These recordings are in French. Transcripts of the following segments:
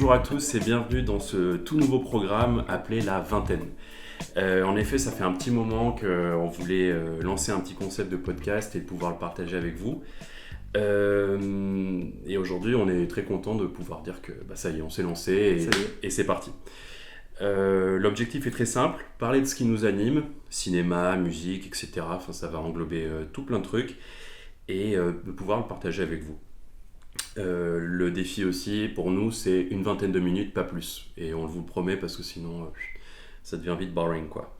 Bonjour à tous et bienvenue dans ce tout nouveau programme appelé La Vingtaine. En effet, ça fait un petit moment qu'on voulait lancer un petit concept de podcast et de pouvoir le partager avec vous. Et aujourd'hui, on est très content de pouvoir dire que ça y est, on s'est lancé et c'est parti. L'objectif est très simple, parler de ce qui nous anime, cinéma, musique, etc. Enfin, ça va englober tout plein de trucs et de pouvoir le partager avec vous. Le défi aussi pour nous, c'est une vingtaine de minutes, pas plus. Et on vous le promet parce que sinon, ça devient vite boring, quoi.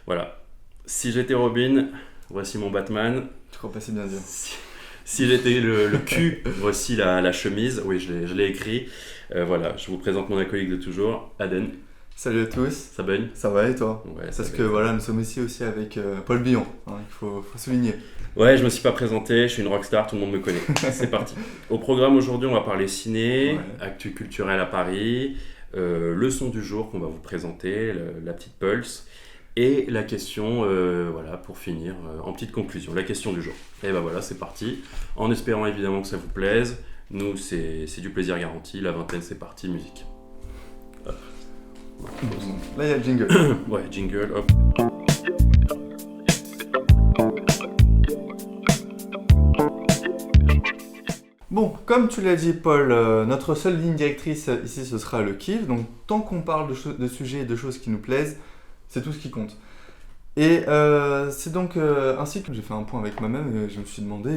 Voilà. Si j'étais Robin, voici mon Batman. Je crois pas si bien dire. Si j'étais le cul, voici la chemise. Oui, je l'ai écrit. Voilà, je vous présente mon acolyte de toujours, Aden. Salut à tous. Ça baigne ? Ça va et toi ? Ouais, parce que voilà, nous sommes ici aussi avec Paul Billon, il faut souligner. Ouais, je me suis pas présenté, je suis une rockstar, tout le monde me connaît. C'est parti. Au programme aujourd'hui, on va parler ciné, actu culturel à Paris, le son du jour qu'on va vous présenter, la petite pulse, et la question, voilà, pour finir, en petite conclusion, la question du jour. Et ben voilà, c'est parti. En espérant évidemment que ça vous plaise. Nous, c'est du plaisir garanti. La vingtaine, c'est parti, musique. Hop. Là, il y a le jingle. Ouais, jingle, hop. Bon, comme tu l'as dit, Paul, notre seule ligne directrice ici, ce sera le kiff. Donc, tant qu'on parle de sujets et de choses qui nous plaisent, c'est tout ce qui compte. Et c'est donc ainsi que j'ai fait un point avec moi-même et je me suis demandé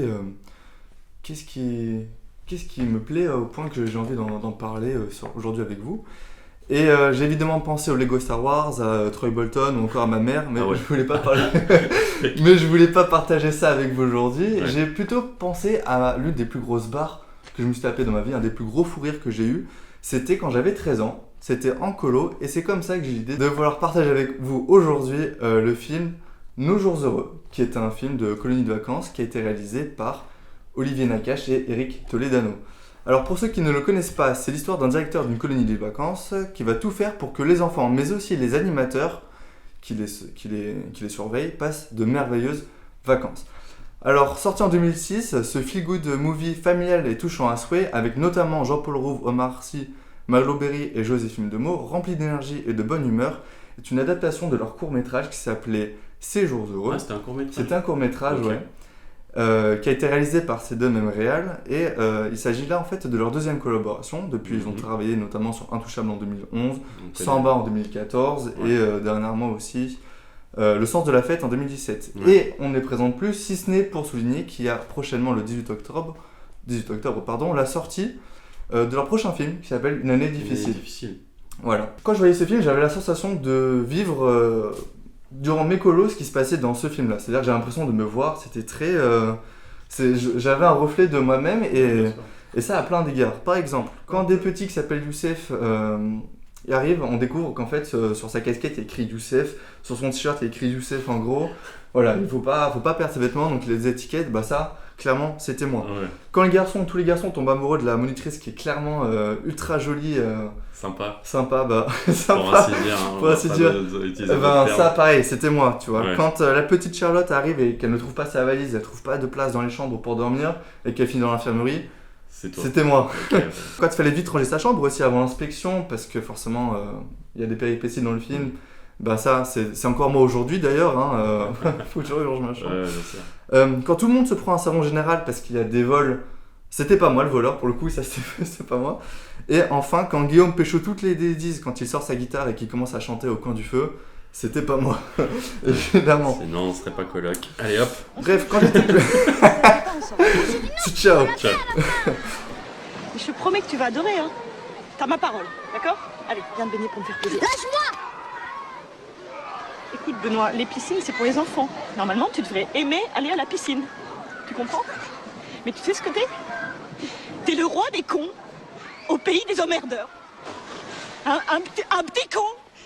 qu'est-ce qui me plaît au point que j'ai envie d'en parler aujourd'hui avec vous. Et j'ai évidemment pensé au Lego Star Wars, à Troy Bolton ou encore à ma mère, mais je voulais pas parler. Mais je voulais pas partager ça avec vous aujourd'hui. Ouais. J'ai plutôt pensé à l'une des plus grosses barres que je me suis tapé dans ma vie, un des plus gros fous rires que j'ai eu. C'était quand j'avais 13 ans, c'était en colo, et c'est comme ça que j'ai l'idée de vouloir partager avec vous aujourd'hui le film Nos Jours Heureux, qui est un film de colonie de vacances qui a été réalisé par Olivier Nakache et Eric Toledano. Alors pour ceux qui ne le connaissent pas, c'est l'histoire d'un directeur d'une colonie de vacances qui va tout faire pour que les enfants, mais aussi les animateurs qui les surveillent, passent de merveilleuses vacances. Alors sorti en 2006, ce feel-good movie familial et touchant à souhait, avec notamment Jean-Paul Rouve, Omar Sy, Malo Berry et Joséphine Demeaux, rempli d'énergie et de bonne humeur, est une adaptation de leur court-métrage qui s'appelait Ces Jours Heureux. Ah, c'était un court-métrage. C'était un court-métrage, okay. Qui a été réalisé par ces deux mêmes réals et il s'agit là en fait de leur deuxième collaboration. Depuis ils ont travaillé notamment sur Intouchable en 2011, Samba en 2014 et dernièrement aussi Le Sens de la Fête en 2017. Et on ne les présente plus si ce n'est pour souligner qu'il y a prochainement le 18 octobre la sortie de leur prochain film qui s'appelle Une année difficile. Voilà. Quand je voyais ce film, j'avais la sensation de vivre durant mes colos ce qui se passait dans ce film là, c'est à dire que j'ai l'impression de me voir, c'était très j'avais un reflet de moi-même et ça à plein d'égards. Par exemple, quand des petits qui s'appellent Youssef y arrivent, on découvre qu'en fait sur sa casquette il y a écrit Youssef, sur son t-shirt il y a écrit Youssef en gros. Voilà, il faut pas perdre ses vêtements, donc les étiquettes, ça clairement c'était moi. Quand tous les garçons tombent amoureux de la monitrice qui est clairement ultra jolie, sympa, sympa. Pour ainsi dire, ça pareil, c'était moi, tu vois. Quand la petite Charlotte arrive et qu'elle ne trouve pas sa valise, elle trouve pas de place dans les chambres pour dormir et qu'elle finit dans l'infirmerie, c'était moi. Okay. Quand il fallait vite ranger sa chambre aussi avant l'inspection, parce que forcément il y a des péripéties dans le film. Ça, c'est encore moi aujourd'hui d'ailleurs, faut que je range ma chambre. Quand tout le monde se prend un salon général parce qu'il y a des vols, c'était pas moi le voleur pour le coup, ça c'est pas moi. Et enfin, quand Guillaume pécho toutes les dédises, quand il sort sa guitare et qu'il commence à chanter au coin du feu, c'était pas moi, évidemment. Sinon on serait pas coloc. Allez hop. Bref, quand j'étais plus... Ciao. Je te promets que tu vas adorer, T'as ma parole, d'accord ? Allez, viens te baigner pour me faire plaisir. Lâche-moi ! Écoute Benoît, les piscines c'est pour les enfants. Normalement tu devrais aimer aller à la piscine. Tu comprends ? Mais tu sais ce que t'es ? T'es le roi des cons au pays des emmerdeurs. Un petit con,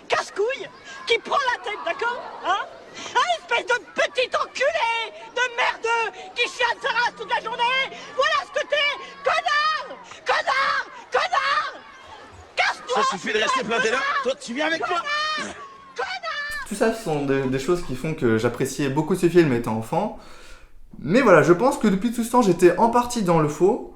casse-couille, qui prend la tête, d'accord ? Un espèce de petit enculé de merdeux qui chiale sa race toute la journée. Voilà ce que t'es, connard. Casse-toi. Ça suffit de rester planté là. Toi, tu viens avec moi. Tout ça, ce sont des choses qui font que j'appréciais beaucoup ce film étant enfant. Mais voilà, je pense que depuis tout ce temps, j'étais en partie dans le faux,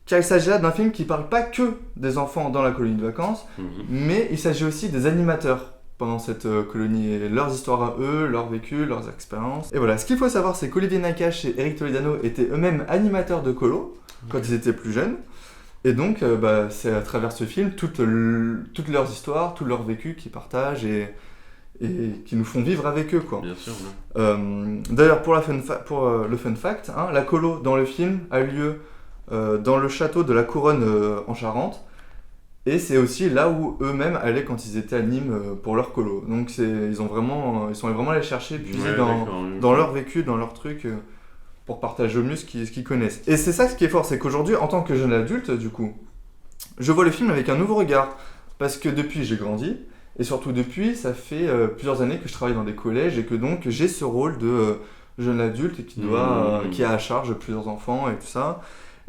car il s'agit là d'un film qui parle pas que des enfants dans la colonie de vacances, mais il s'agit aussi des animateurs pendant cette colonie, et leurs histoires à eux, leur vécu, leurs expériences. Et voilà, ce qu'il faut savoir, c'est qu'Olivier Nakache et Eric Toledano étaient eux-mêmes animateurs de colo quand ils étaient plus jeunes. Et donc, c'est à travers ce film, toutes leurs histoires, tout leur vécu qu'ils partagent et qui nous font vivre avec eux, quoi. Bien sûr. D'ailleurs, pour le fun fact, hein, la colo dans le film a lieu dans le château de la Couronne en Charente, et c'est aussi là où eux-mêmes allaient quand ils étaient à Nîmes pour leur colo. Donc ils sont vraiment allés chercher, puiser dans leur vécu, dans leur truc, pour partager au mieux ce qu'ils connaissent. Et c'est ça ce qui est fort, c'est qu'aujourd'hui, en tant que jeune adulte, du coup, je vois le film avec un nouveau regard, parce que depuis j'ai grandi, et surtout depuis, ça fait plusieurs années que je travaille dans des collèges, et que donc j'ai ce rôle de jeune adulte qui a à charge plusieurs enfants et tout ça.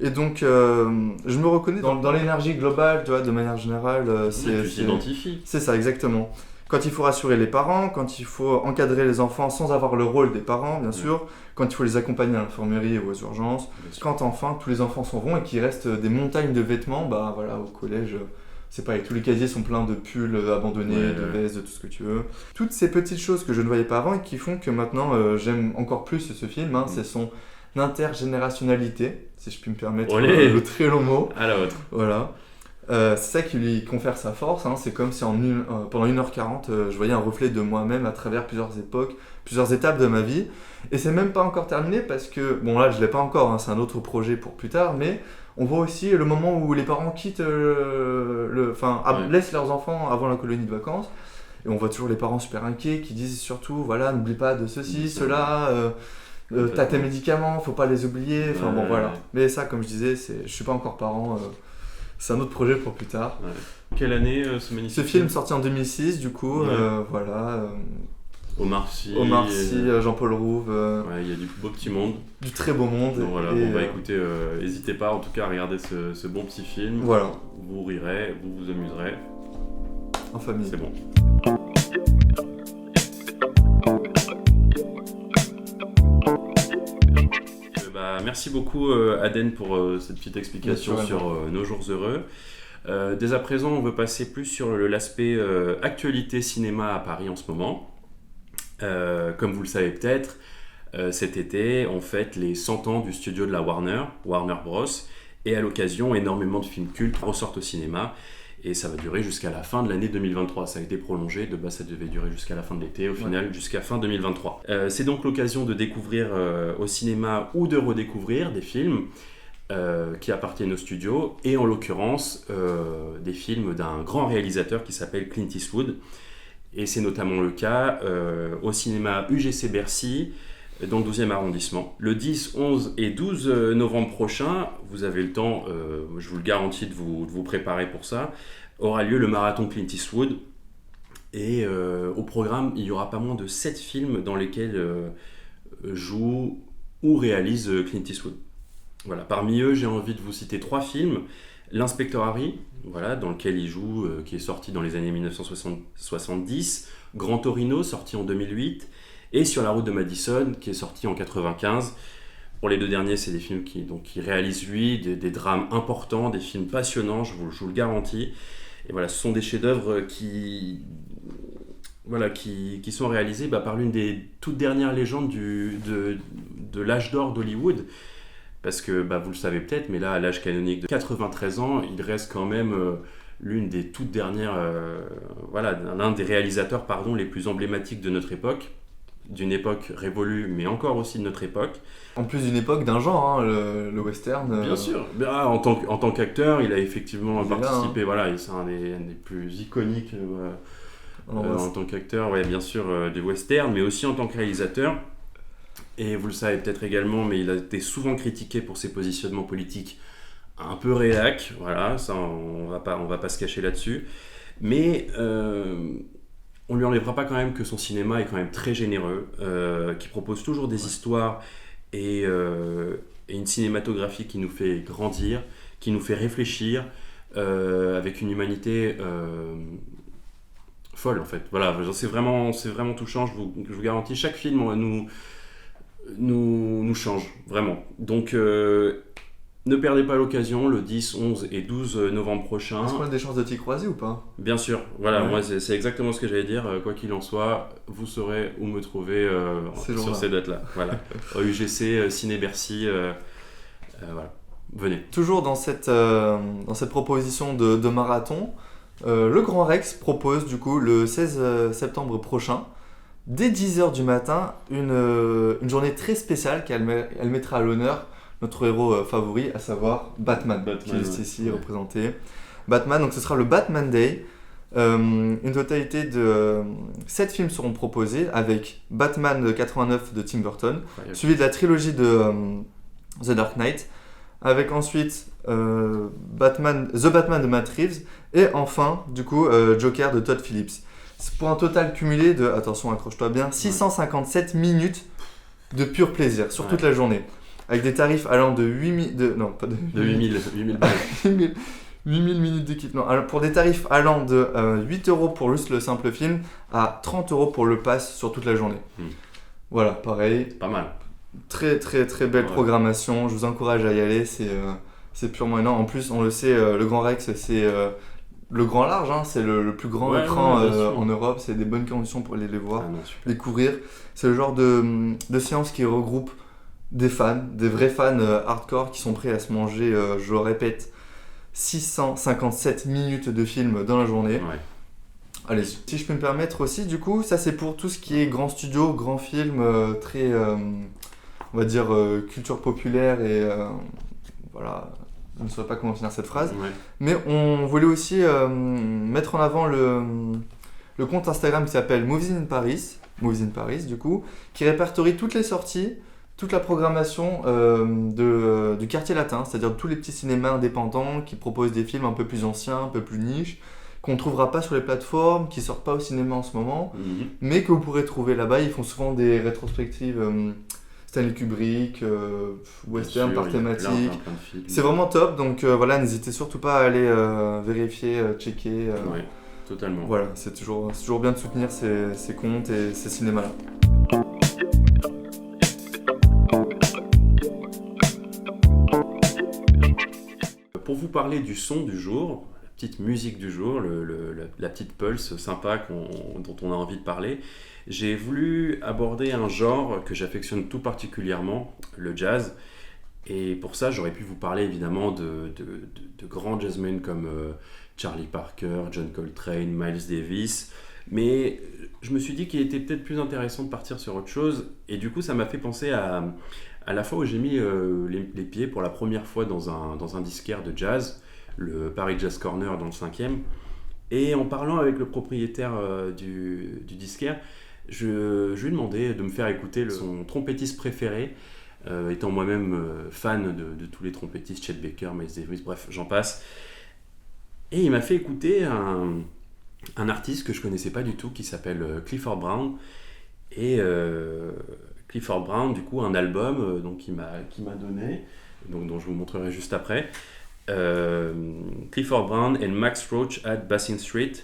Et donc, je me reconnais dans l'énergie globale, tu vois, de manière générale. Tu t'identifies. C'est ça, exactement. Quand il faut rassurer les parents, quand il faut encadrer les enfants sans avoir le rôle des parents, bien sûr, quand il faut les accompagner à l'infirmerie ou aux urgences, quand enfin tous les enfants s'en vont et qu'il reste des montagnes de vêtements, bah voilà, au collège, c'est pareil, tous les casiers sont pleins de pulls abandonnés, de vestes, de tout ce que tu veux. Toutes ces petites choses que je ne voyais pas avant et qui font que maintenant j'aime encore plus ce film, hein, c'est son intergénérationnalité, si je puis me permettre le très long mot. À la vôtre. Voilà. C'est ça qui lui confère sa force, hein. C'est comme si pendant 1h40, je voyais un reflet de moi-même à travers plusieurs époques, plusieurs étapes de ma vie. Et c'est même pas encore terminé parce que, bon là je l'ai pas encore, hein, c'est un autre projet pour plus tard, mais on voit aussi le moment où les parents quittent laissent leurs enfants avant la colonie de vacances. Et on voit toujours les parents super inquiets qui disent surtout, voilà, n'oublie pas de ceci, cela... t'as tes médicaments, faut pas les oublier, enfin bon voilà. Mais ça, comme je disais, je suis pas encore parent, c'est un autre projet pour plus tard. Quelle année ce magnifique Ce film sorti en 2006, du coup, voilà. Omar Sy, Jean-Paul Rouve. Il y a du beau petit monde. Du très beau monde. Donc voilà, écoutez, n'hésitez pas en tout cas à regarder ce bon petit film. Voilà. Vous rirez, vous vous amuserez. En famille. C'est bon. Merci beaucoup Aden pour cette petite explication sur Nos Jours Heureux. Dès à présent, on veut passer plus sur l'aspect actualité cinéma à Paris en ce moment. Comme vous le savez peut-être, cet été, on fête les 100 ans du studio de la Warner Bros. Et à l'occasion, énormément de films cultes ressortent au cinéma. Et ça va durer jusqu'à la fin de l'année 2023. Ça a été prolongé, de base ça devait durer jusqu'à la fin de l'été, au final jusqu'à fin 2023. C'est donc l'occasion de découvrir au cinéma ou de redécouvrir des films qui appartiennent au studio, et en l'occurrence des films d'un grand réalisateur qui s'appelle Clint Eastwood. Et c'est notamment le cas au cinéma UGC Bercy, dans le 12e arrondissement. Le 10, 11 et 12 novembre prochain, vous avez le temps, je vous le garantis, de vous préparer pour ça, aura lieu le marathon Clint Eastwood. Et au programme, il y aura pas moins de 7 films dans lesquels joue ou réalise Clint Eastwood. Voilà. Parmi eux, j'ai envie de vous citer 3 films. L'Inspecteur Harry, voilà, dans lequel il joue, qui est sorti dans les années 1970. Grand Torino, sorti en 2008. Et Sur la route de Madison, qui est sorti en 1995. Pour les 2 derniers, c'est des films qui réalise lui, des drames importants, des films passionnants, je vous le garantis. Et voilà, ce sont des chefs-d'œuvre qui sont réalisés par l'une des toutes dernières légendes de l'âge d'or d'Hollywood. Parce que vous le savez peut-être, mais là, à l'âge canonique de 93 ans, il reste quand même l'une des toutes dernières, l'un des réalisateurs les plus emblématiques de notre époque. D'une époque révolue, mais encore aussi de notre époque. En plus d'une époque, d'un genre, hein, le western. Bien sûr. En tant qu'acteur, il a effectivement participé, c'est un des plus iconiques en tant qu'acteur, bien sûr, du western, mais aussi en tant que réalisateur. Et vous le savez peut-être également, mais il a été souvent critiqué pour ses positionnements politiques un peu réac, voilà, ça on va pas se cacher là-dessus. Mais on lui enlèvera pas quand même que son cinéma est quand même très généreux, qui propose toujours des histoires et une cinématographie qui nous fait grandir, qui nous fait réfléchir, avec une humanité folle en fait. Voilà, c'est vraiment touchant, je vous garantis, chaque film nous change, vraiment. Donc Ne perdez pas l'occasion, le 10, 11 et 12 novembre prochain. Est-ce qu'on a des chances de t'y croiser ou pas? Bien sûr, voilà, Ouais. moi c'est exactement ce que j'allais dire. Quoi qu'il en soit, vous saurez où me trouver sur ces dates-là. Voilà. UGC, Ciné Bercy, voilà. Venez. Toujours dans cette proposition de marathon, le Grand Rex propose du coup le 16 septembre prochain, dès 10h du matin, une journée très spéciale qu'elle mettra à l'honneur notre héros favori, à savoir Batman, qui est ici représenté. Batman, donc ce sera le Batman Day. Une totalité de 7 films seront proposés avec Batman de 89 de Tim Burton, suivi de la trilogie de The Dark Knight, avec ensuite The Batman de Matt Reeves et enfin du coup Joker de Todd Phillips. C'est pour un total cumulé de, attention accroche-toi bien, 657 minutes de pur plaisir sur toute la journée, avec des tarifs allant de 8000 balles. 8000 minutes de kit. Non, alors pour des tarifs allant de 8€ pour juste le simple film à 30€ pour le pass sur toute la journée. Voilà, pareil. Pas mal. Très très très belle programmation, je vous encourage à y aller, c'est purement énorme. En plus, on le sait, le Grand Rex, c'est le grand large, hein, c'est le plus grand écran en Europe, c'est des bonnes conditions pour aller les voir, les courir. C'est le genre de séance qui regroupe des fans, des vrais fans hardcore qui sont prêts à se manger, je le répète, 657 minutes de film dans la journée. Ouais. Allez, si je peux me permettre aussi, du coup, ça c'est pour tout ce qui est grand studio, grand film, très, on va dire, culture populaire et voilà, je ne saurais pas comment finir cette phrase. Ouais. Mais on voulait aussi mettre en avant le compte Instagram qui s'appelle Movies in Paris du coup, qui répertorie toutes les sorties, toute la programmation du quartier latin, c'est-à-dire tous les petits cinémas indépendants qui proposent des films un peu plus anciens, un peu plus niches, qu'on ne trouvera pas sur les plateformes, qui ne sortent pas au cinéma en ce moment, mais que vous pourrez trouver là-bas. Ils font souvent des rétrospectives Stanley Kubrick, western par thématique. Plein de films. C'est vraiment top, donc voilà, n'hésitez surtout pas à aller vérifier, checker. Ouais, totalement. Voilà, c'est toujours bien de soutenir ces comptes et ces cinémas-là. Pour vous parler du son du jour, la petite musique du jour, la petite pulse sympa dont on a envie de parler, j'ai voulu aborder un genre que j'affectionne tout particulièrement, le jazz. Et pour ça, j'aurais pu vous parler évidemment de grands jazzmen comme Charlie Parker, John Coltrane, Miles Davis. Mais je me suis dit qu'il était peut-être plus intéressant de partir sur autre chose. Et du coup, ça m'a fait penser à la fois où j'ai mis les pieds pour la première fois dans un disquaire de jazz, le Paris Jazz Corner dans le 5e. Et en parlant avec le propriétaire du disquaire, je lui ai demandé de me faire écouter son trompettiste préféré, étant moi-même fan de tous les trompettistes, Chet Baker, Miles Davis, bref, j'en passe. Et il m'a fait écouter un artiste que je connaissais pas du tout, qui s'appelle Clifford Brown. Et Clifford Brown, du coup, un album donc, qu'il m'a donné, donc, dont je vous montrerai juste après. Clifford Brown and Max Roach at Basin Street.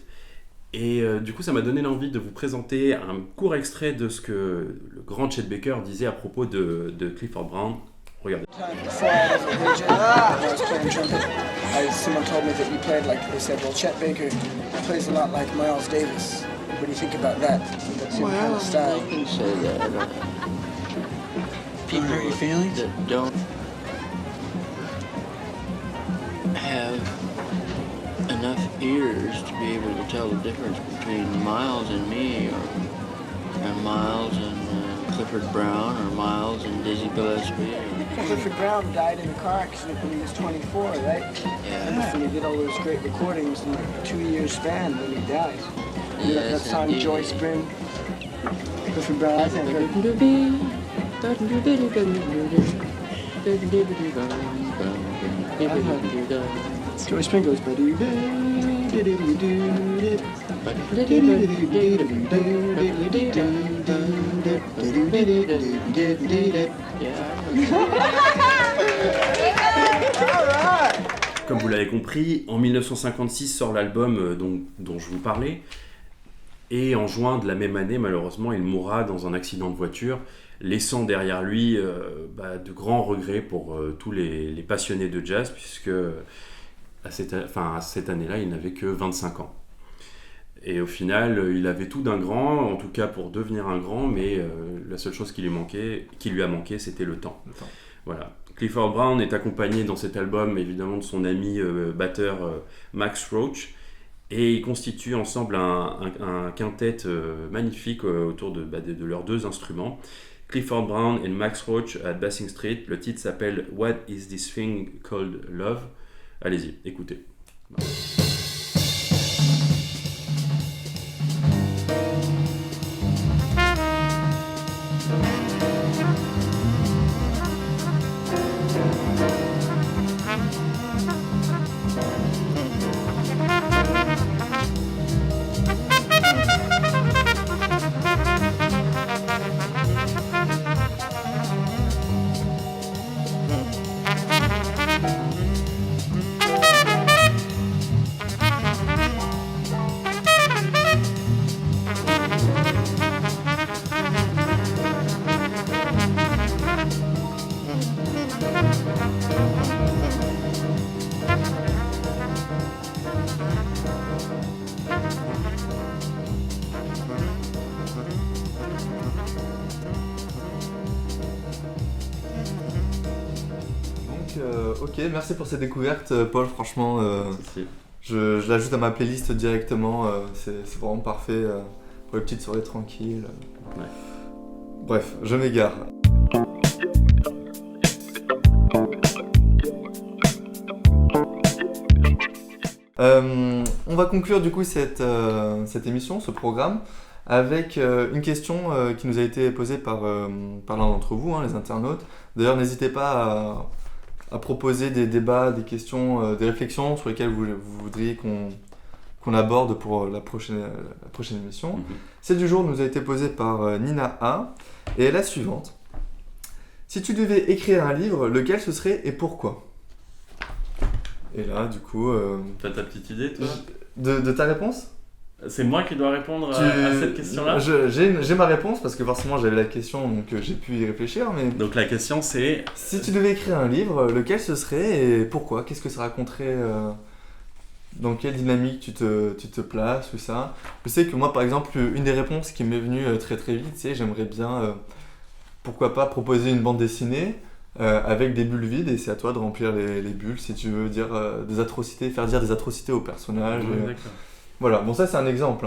Et du coup, ça m'a donné l'envie de vous présenter un court extrait de ce que le grand Chet Baker disait à propos de Clifford Brown. Regardez. Before I was a DJ, I was playing trumpet. Someone told me that you played like, they said, well, Chet Baker plays a lot like Miles Davis. What do you think about that? That's your kind of style. I can say that. People hurt your feelings? That don't have enough ears to be able to tell the difference between Miles and me, or Miles and Clifford Brown, or Miles and Dizzy Gillespie. Clifford Brown died in a car accident when he was 24, right? Yeah. And he did all those great recordings in a 2 year span when he died. Yes, that song indeed. Joyce Brim, Clifford Brown, I think. Joyce Brim goes, Comme vous l'avez compris, en 1956 sort l'album dont je vous parlais. Et en juin de la même année, malheureusement, il mourra dans un accident de voiture, laissant derrière lui de grands regrets pour tous les passionnés de jazz, puisque à cette année-là, il n'avait que 25 ans. Et au final, il avait tout d'un grand, en tout cas pour devenir un grand, mais la seule chose qui lui a manqué, c'était le temps. Voilà. Clifford Brown est accompagné dans cet album, évidemment, de son ami batteur Max Roach, et ils constituent ensemble un quintet magnifique autour de leurs deux instruments. Clifford Brown et Max Roach at Basing Street. Le titre s'appelle What is this thing called love? Allez-y, écoutez. Ok, merci pour cette découverte, Paul. Franchement, je l'ajoute à ma playlist directement. C'est vraiment parfait pour les petites soirées tranquilles. Ouais. Bref, je m'égare. On va conclure du coup cette émission, ce programme, avec une question qui nous a été posée par l'un d'entre vous, les internautes. D'ailleurs, n'hésitez pas à proposer des débats, des questions, des réflexions sur lesquelles vous voudriez qu'on aborde pour la prochaine émission. Celle du jour nous a été posée par Nina A. Et est la suivante. Si tu devais écrire un livre, lequel ce serait et pourquoi ? Et là, du coup... T'as ta petite idée, toi ? De ta réponse ? C'est moi qui dois répondre à cette question-là ? J'ai ma réponse parce que forcément j'avais la question, donc j'ai pu y réfléchir. Mais donc la question c'est... Si tu devais écrire un livre, lequel ce serait et pourquoi ? Qu'est-ce que ça raconterait dans quelle dynamique tu te places ou ça ? Je sais que moi, par exemple, une des réponses qui m'est venue très très vite, c'est j'aimerais bien, pourquoi pas, proposer une bande dessinée avec des bulles vides, et c'est à toi de remplir les bulles si tu veux dire des atrocités, faire dire des atrocités aux personnages. Ouais, d'accord. Voilà, bon ça c'est un exemple.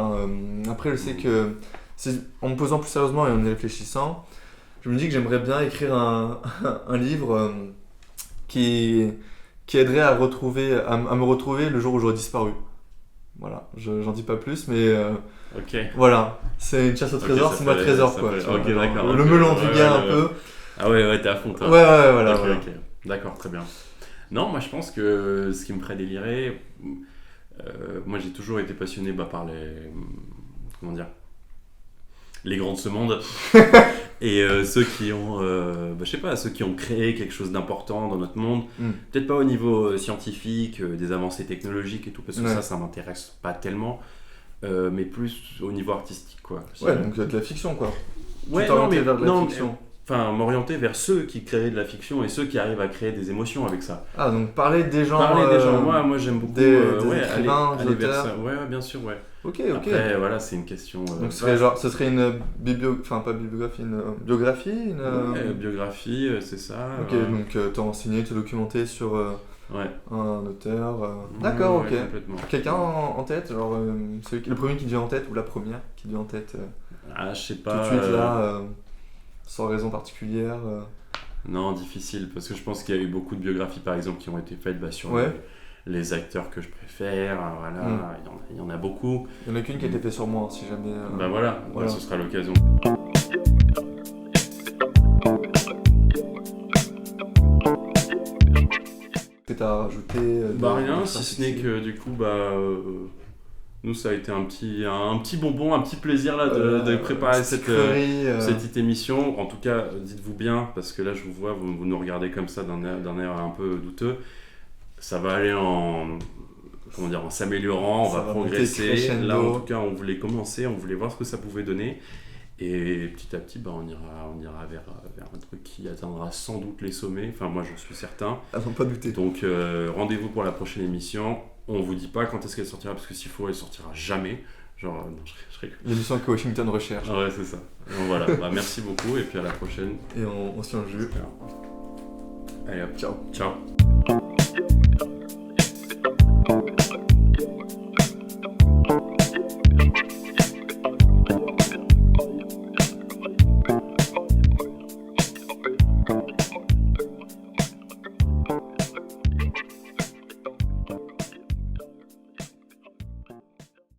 Après je sais que, en me posant plus sérieusement et en y réfléchissant, je me dis que j'aimerais bien écrire un livre qui aiderait à me retrouver le jour où j'aurais disparu. Voilà, j'en dis pas plus, mais voilà, c'est une chasse au trésor, c'est moi le trésor quoi. D'accord. Le melon du gars un peu. Ah ouais, t'es à fond toi. Ouais, voilà. Ok. D'accord, très bien. Non, moi je pense que ce qui me ferait délirer... moi j'ai toujours été passionné par les grands de ce monde et ceux qui ont ceux qui ont créé quelque chose d'important dans notre monde, peut-être pas au niveau scientifique, des avancées technologiques et tout, parce que ça m'intéresse pas tellement, mais plus au niveau artistique quoi. Ouais, donc de la fiction quoi. Ouais, fiction. Enfin, m'orienter vers ceux qui créent de la fiction et ceux qui arrivent à créer des émotions avec ça. Ah, donc parler des gens. Moi j'aime beaucoup des écrivains, aller vers ça. Ouais, bien sûr, ouais. Ok. Après, voilà, c'est une question. Donc ce serait une biographie, biographie, c'est ça. Ok, donc te renseigner, te documenter sur un auteur. D'accord, ok. Complètement. Quelqu'un en tête, genre le premier qui te vient en tête ou la première qui te vient en tête je sais pas. Tout de suite là. Sans raison particulière Non, difficile, parce que je pense qu'il y a eu beaucoup de biographies, par exemple, qui ont été faites sur les acteurs que je préfère, voilà, il y en a beaucoup. Il y en a qu'une qui a été faite sur moi, si jamais... voilà, ce sera l'occasion. Que t'as rajouté rien, si ce n'est que, du coup, nous, ça a été un petit bonbon, un petit plaisir là, de préparer cette petite émission. En tout cas, dites-vous bien, parce que là, je vous vois, vous nous regardez comme ça d'un air un peu douteux. Ça va aller en s'améliorant, on Ça va va monter progresser. crescendo. Là, en tout cas, on voulait commencer, on voulait voir ce que ça pouvait donner. Et petit à petit, on ira vers un truc qui atteindra sans doute les sommets. Enfin, moi, j'en suis certain. Ah, faut pas douter. Donc, rendez-vous pour la prochaine émission. On vous dit pas quand est-ce qu'elle sortira, parce que s'il faut, elle sortira jamais. Genre, non, je rigole. L'émission que Washington recherche. Ah ouais, c'est ça. Donc voilà, merci beaucoup et puis à la prochaine. Et on se tient au jeu. Allez hop, Ciao. ciao.